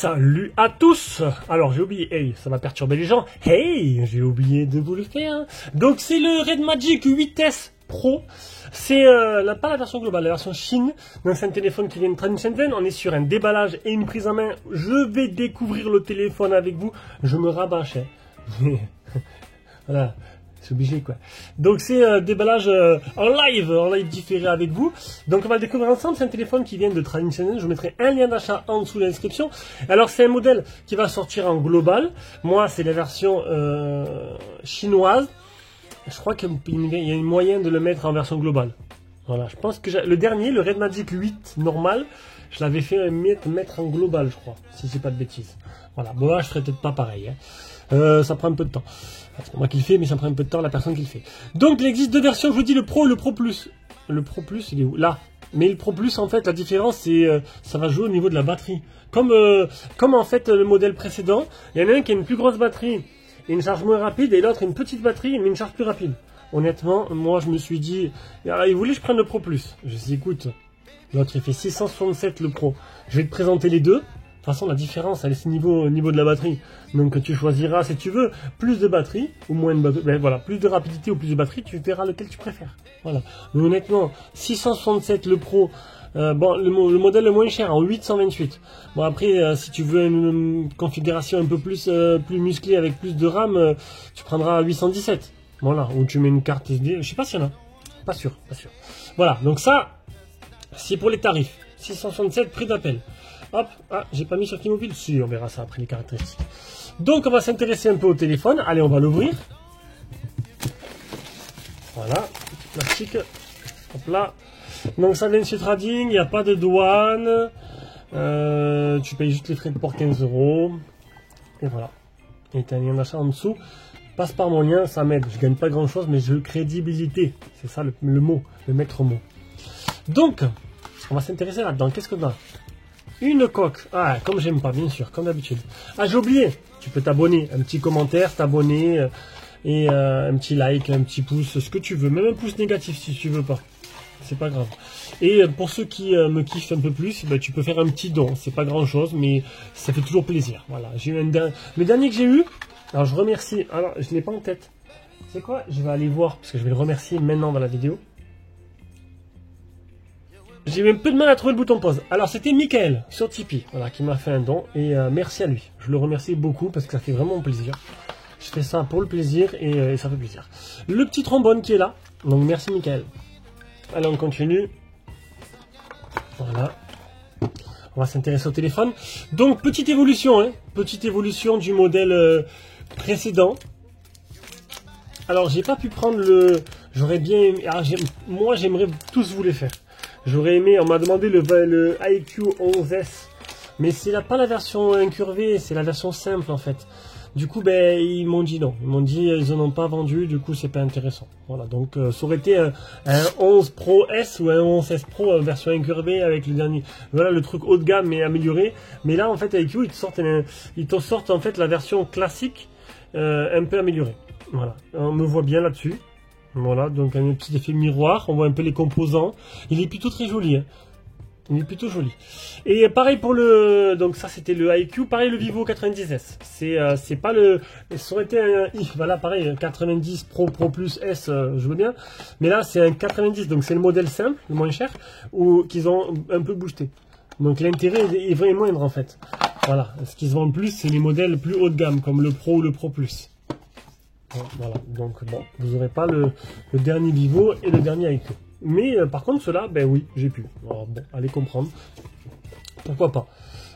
Salut à tous. Alors j'ai oublié, hey, ça va perturber les gens. Hey, j'ai oublié de vous le faire. Donc c'est le Red Magic 8S Pro. C'est pas la version globale, la version Chine. Donc c'est un téléphone qui vient de Shenzhen. On est sur un déballage et une prise en main. Je vais découvrir le téléphone avec vous. Je me rabâche. Voilà. C'est obligé quoi. Donc c'est déballage en live différé avec vous. Donc on va le découvrir ensemble. C'est un téléphone qui vient de Shenzhen. Je vous mettrai un lien d'achat en dessous de la description. Alors c'est un modèle qui va sortir en global. Moi c'est la version chinoise. Je crois qu'il y a un moyen de le mettre en version globale. Voilà, je pense que le dernier, le Red Magic 8 normal, je l'avais fait mettre en global, je crois, si c'est pas de bêtises. Voilà, bon là je ferai peut-être pas pareil. Ça prend un peu de temps. C'est moi qui le fais, mais ça prend un peu de temps la personne qui le fait. Donc il existe deux versions, je vous dis le Pro et le Pro Plus. Le Pro Plus, il est où? Là. Mais le Pro Plus, en fait, la différence, c'est ça va jouer au niveau de la batterie. Comme en fait le modèle précédent, il y en a un qui a une plus grosse batterie et une charge moins rapide, et l'autre une petite batterie mais une charge plus rapide. Honnêtement, moi je me suis dit, il voulait que je prenne le Pro Plus. Je me suis dit, écoute, l'autre il fait 667 le Pro. Je vais te présenter les deux. De toute façon, la différence, elle est au niveau de la batterie. Donc, tu choisiras, si tu veux, plus de batterie ou moins de batterie. Ben, voilà, plus de rapidité ou plus de batterie, tu verras lequel tu préfères. Voilà. Mais honnêtement, 667 le Pro, bon, le modèle le moins cher en 828. Bon, après, si tu veux une configuration un peu plus musclée avec plus de RAM, tu prendras 817. Voilà. Ou tu mets une carte SD. Je sais pas s'il y en a. Pas sûr, pas sûr. Voilà. Donc ça, c'est pour les tarifs. 667 prix d'appel. Hop, ah, j'ai pas mis sur T-Mobile. Si, on verra ça après les caractéristiques. Donc, on va s'intéresser un peu au téléphone. Allez, on va l'ouvrir. Voilà, petit plastique. Hop là. Donc, ça vient de chez Trading. Il n'y a pas de douane. Tu payes juste les frais de port 15 €. Et voilà. Et tu as un lien d'achat en dessous. Passe par mon lien, ça m'aide. Je gagne pas grand chose, mais je crédibilité. C'est ça le mot, le maître mot. Donc, on va s'intéresser là-dedans. Qu'est-ce qu'on a? Une coque. Ah, comme j'aime pas, bien sûr, comme d'habitude. Ah, j'ai oublié. Tu peux t'abonner. Un petit commentaire, t'abonner. Et un petit like, un petit pouce, ce que tu veux. Même un pouce négatif si tu veux pas. C'est pas grave. Et pour ceux qui me kiffent un peu plus, ben, tu peux faire un petit don. C'est pas grand chose, mais ça fait toujours plaisir. Voilà. J'ai eu le dernier que j'ai eu. Alors, je remercie. Alors, je l'ai pas en tête. C'est quoi? Je vais aller voir parce que je vais le remercier maintenant dans la vidéo. J'ai eu un peu de mal à trouver le bouton pause. Alors c'était Michael sur Tipeee, voilà, qui m'a fait un don et merci à lui. Je le remercie beaucoup parce que ça fait vraiment plaisir. Je fais ça pour le plaisir et ça fait plaisir. Le petit trombone qui est là, donc merci Michael. Allez, on continue. Voilà. On va s'intéresser au téléphone. Donc petite évolution, hein, petite évolution du modèle précédent. Alors j'ai pas pu prendre le... J'aurais bien aimé... Alors, moi j'aimerais tous vous les faire. J'aurais aimé, on m'a demandé le iQOO 11S, mais c'est pas la version incurvée, c'est la version simple en fait. Du coup, ben ils m'ont dit non, ils m'ont dit ils en ont pas vendu, du coup c'est pas intéressant. Voilà, donc ça aurait été un 11 Pro S ou un 11S Pro version incurvée avec le dernier, voilà le truc haut de gamme mais amélioré. Mais là en fait iQOO ils te sortent en fait la version classique un peu améliorée. Voilà, on me voit bien là-dessus. Voilà, donc un petit effet miroir, on voit un peu les composants. Il est plutôt très joli, hein. Il est plutôt joli. Et pareil pour le... Donc ça c'était le iQOO, pareil le Vivo 90S. C'est pas le... Ça aurait été un... Voilà, pareil, 90 Pro Plus S, je veux bien. Mais là c'est un 90, donc c'est le modèle simple, le moins cher, ou qu'ils ont un peu boosté. Donc l'intérêt est vraiment moindre en fait. Voilà, ce qui se vend le plus, c'est les modèles plus haut de gamme, comme le Pro ou le Pro Plus. Voilà, donc bon, vous n'aurez pas le dernier Vivo et le dernier iQOO. Mais par contre, ceux-là, ben oui, j'ai pu. Alors, bon, allez comprendre. Pourquoi pas.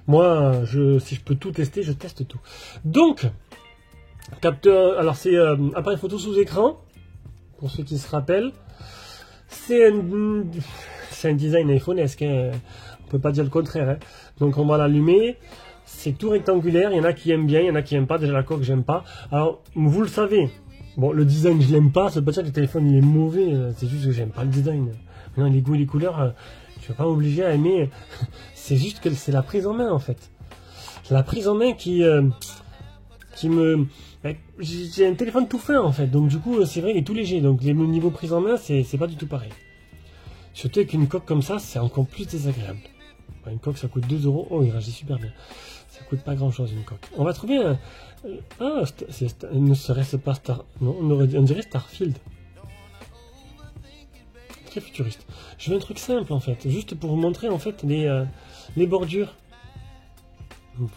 Moi, si je peux tout tester, je teste tout. Donc, capteur, alors c'est appareil photo sous écran, pour ceux qui se rappellent. C'est un design iPhonesque, hein. On peut pas dire le contraire. Hein. Donc on va l'allumer. C'est tout rectangulaire, il y en a qui aiment bien, il y en a qui n'aiment pas, déjà la coque j'aime pas. Alors, vous le savez, bon, le design je l'aime pas, ça veut pas dire que le téléphone il est mauvais, c'est juste que j'aime pas le design. Non, les goûts et les couleurs, je suis pas obligé à aimer, c'est juste que c'est la prise en main en fait. C'est la prise en main qui me... J'ai un téléphone tout fin en fait, donc du coup c'est vrai il est tout léger, donc le niveau prise en main c'est pas du tout pareil. Surtout avec une coque comme ça, c'est encore plus désagréable. Une coque, ça coûte 2 euros. Oh, il réagit super bien. Ça coûte pas grand chose, une coque. On va trouver un... Ah, ne serait-ce pas Star... Non, on dirait Starfield. Très futuriste. Je veux un truc simple, en fait. Juste pour vous montrer, en fait, les bordures.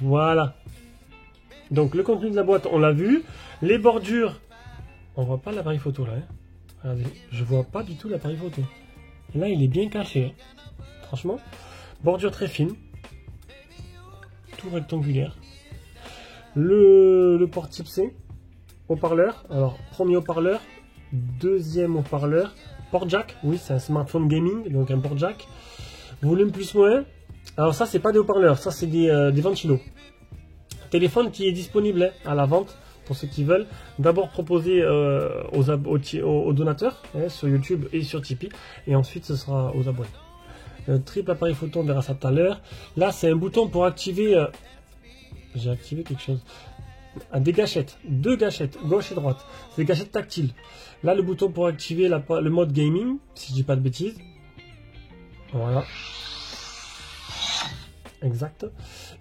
Voilà. Donc, le contenu de la boîte, on l'a vu. Les bordures... On voit pas l'appareil photo, là. Hein. Regardez, je vois pas du tout l'appareil photo. Et là, il est bien caché. Hein. Franchement. Bordure très fine. Tout rectangulaire. Le port type C. Haut-parleur. Alors, premier haut-parleur. Deuxième haut-parleur. Port jack. Oui, c'est un smartphone gaming. Donc, un port jack. Volume plus moins. Alors, ça, c'est pas des haut-parleurs. Ça, c'est des ventilos. Téléphone qui est disponible hein, à la vente. Pour ceux qui veulent, d'abord proposer aux donateurs hein, sur YouTube et sur Tipeee, et ensuite ce sera aux abonnés. Triple appareil photo, on verra ça tout à l'heure. Là, c'est un bouton pour activer. J'ai activé quelque chose. Des gâchettes, 2 gâchettes, gauche et droite. C'est des gâchettes tactiles. Là, le bouton pour activer le mode gaming, si je dis pas de bêtises. Voilà. Exact.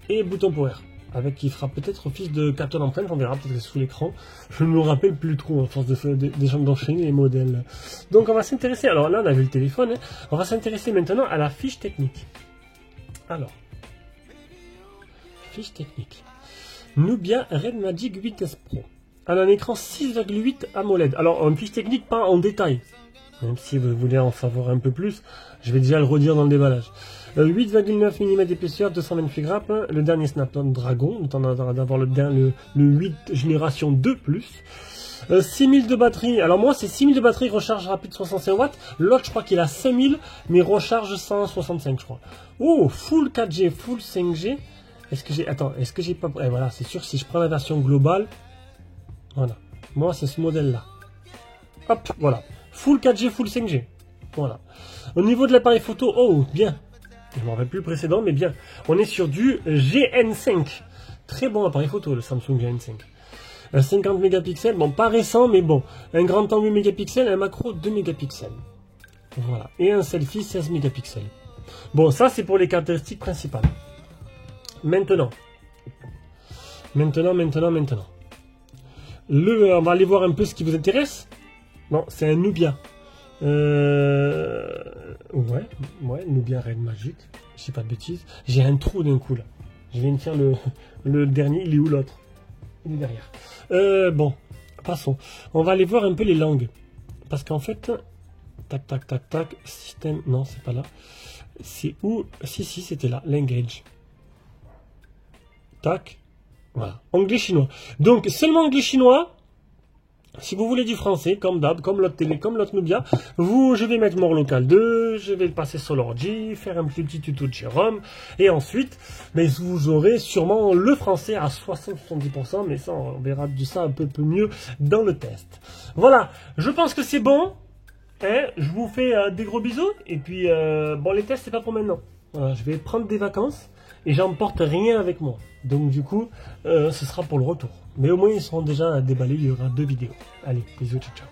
Et bouton power. Avec qui fera peut-être office de capteur d'empreinte, on verra peut-être sous l'écran. Je ne me rappelle plus trop à force d'enchaîner les modèles. Donc on va s'intéresser, alors là on a vu le téléphone, hein. On va s'intéresser maintenant à la fiche technique. Alors, fiche technique. Nubia Red Magic 8S Pro. Elle a un écran 6,8 AMOLED. Alors une fiche technique pas en détail. Même si vous voulez en savoir un peu plus, je vais déjà le redire dans le déballage. 8,9 mm d'épaisseur, 228 grammes, le dernier Snapdragon, on attendra d'avoir le 8 génération 2+. 6000 de batterie, alors moi c'est 6000 de batterie, recharge rapide 65 watts, l'autre je crois qu'il a 5000, mais recharge 165 je crois. Oh, full 4G, full 5G, est-ce que j'ai pas... Eh, voilà, c'est sûr que si je prends la version globale, voilà, moi c'est ce modèle là. Hop, voilà, full 4G, full 5G, voilà. Au niveau de l'appareil photo, oh, bien. Je ne me rappelle plus le précédent, mais bien. On est sur du GN5. Très bon appareil photo, le Samsung GN5. 50 mégapixels, bon, pas récent, mais bon. Un grand angle 8 mégapixels, un macro 2 mégapixels. Voilà. Et un selfie 16 mégapixels. Bon, ça, c'est pour les caractéristiques principales. Maintenant. On va aller voir un peu ce qui vous intéresse. Non, c'est un Nubia. Ouais, Nubia Red Magic. Je sais pas de bêtises. J'ai un trou d'un coup là. Je viens de faire le dernier. Il est où l'autre? Il est derrière. Bon, passons. On va aller voir un peu les langues. Parce qu'en fait, tac, système. Non, c'est pas là. C'est où? Si, c'était là. Language. Tac. Voilà. Anglais-chinois. Donc, seulement anglais-chinois. Si vous voulez du français, comme d'hab, comme l'autre télé, comme l'autre Nubia, je vais mettre More Local 2, je vais le passer sur l'ordi, faire un petit tuto de Jérôme, et ensuite, mais vous aurez sûrement le français à 60-70%, mais ça, on verra ça un peu mieux dans le test. Voilà, je pense que c'est bon, hein, je vous fais des gros bisous, et puis, bon, les tests, c'est pas pour maintenant. Voilà, je vais prendre des vacances, et j'emporte rien avec moi. Donc du coup, ce sera pour le retour. Mais au moins, ils seront déjà déballés, il y aura 2 vidéos. Allez, bisous, ciao.